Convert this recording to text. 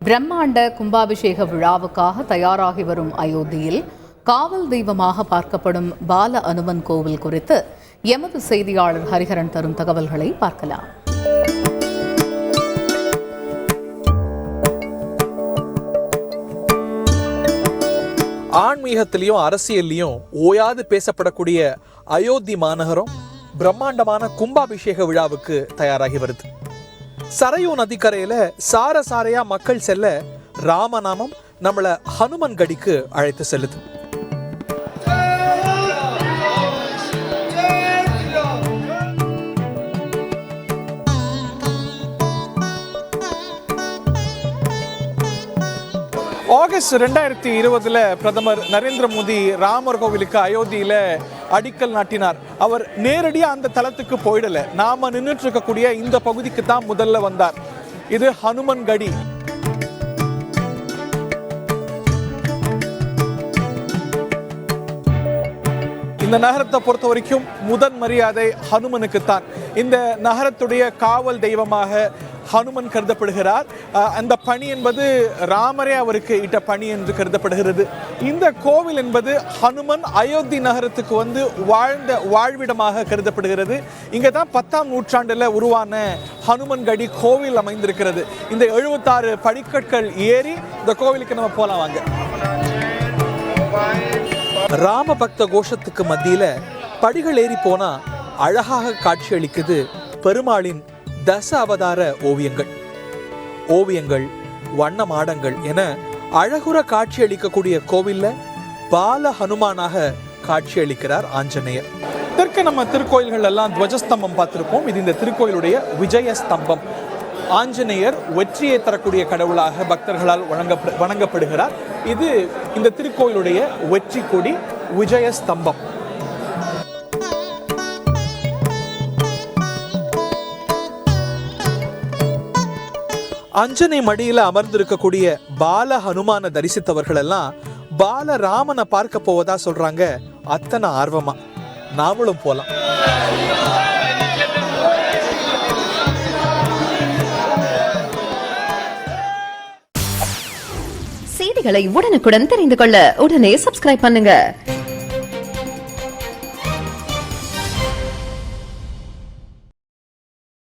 பிரம்மாண்ட கும்பாபிஷேக விழாவுக்காக தயாராகி வரும் அயோத்தியில் காவல் தெய்வமாக பார்க்கப்படும் பால அனுமன் கோவில் குறித்து எமது செய்தியாளர் ஹரிஹரன் தரும் தகவல்களை பார்க்கலாம். ஆன்மீகத்திலையும் அரசியல்லையும் ஓயாது பேசப்படக்கூடிய அயோத்தி மாநகரம் பிரம்மாண்டமான கும்பாபிஷேக விழாவுக்கு தயாராகி வருது. சரையூ நதிக்கரையில சாரையா மக்கள் செல்ல ராமநாமம் நம்மள ஹனுமன் கடிக்கு அழைத்து செல்லுது. ஆகஸ்ட் 2020 பிரதமர் நரேந்திர மோடி ராமர் கோவிலுக்கு அயோத்தியில அடிக்கல் நாட்டினார். அவர் நேரடியா அந்த தலத்துக்கு போயிடல, நாம நின்றுட்டு இருக்கக்கூடிய இந்த பகுதிக்கு தான் முதல்ல வந்தார். இது ஹனுமன் கடி. இந்த நகரத்தை பொறுத்த வரைக்கும் முதன் மரியாதை ஹனுமனுக்கு தான். இந்த நகரத்துடைய காவல் தெய்வமாக ஹனுமன் கருதப்படுகிறார். அந்த பணி என்பது ராமரே அவருக்கு இட்ட பணி என்று கருதப்படுகிறது. இந்த கோவில் என்பது ஹனுமன் அயோத்தி நகரத்துக்கு வந்து வாழ்ந்த வாழ்விடமாக கருதப்படுகிறது. இங்கே தான் 10ஆம் நூற்றாண்டில் உருவான ஹனுமன் கடி கோவில் அமைந்திருக்கிறது. இந்த 76 படிக்கற்கள் ஏறி இந்த கோவிலுக்கு நம்ம போகலாம் வாங்க. ராம பக்த கோஷத்துக்கு மத்தியில படிகள் ஏறி போனா அழகாக காட்சியளிக்குது பெருமாளின் தச அவதார ஓவியங்கள் வண்ண மாடங்கள் என அழகுற காட்சியளிக்கக்கூடிய கோவில்ல பால ஹனுமானாக காட்சியளிக்கிறார் ஆஞ்சநேயர். இதற்கு நம்ம திருக்கோயில்கள் எல்லாம் துவஜஸ்தம்பம் பார்த்திருப்போம். இது இந்த திருக்கோயிலுடைய விஜயஸ்தம்பம். ஆஞ்சநேயர் வெற்றியை தரக்கூடிய கடவுளாக பக்தர்களால் வணங்கப்படுகிறார். இது இந்த திருக்கோயிலுடைய வெற்றி கொடி விஜயஸ்தம்பம். அஞ்சனை மடியில அமர்ந்திருக்கக்கூடிய பால ஹனுமான தரிசித்தவர்கள் எல்லாம் பால ராமனை பார்க்க போவதா சொல்றாங்க. அத்தனை ஆர்வமா நாமளும் போலாம். செய்திகளை உடனுக்குடன் தெரிந்து கொள்ள உடனே சப்ஸ்கிரைப் பண்ணுங்க.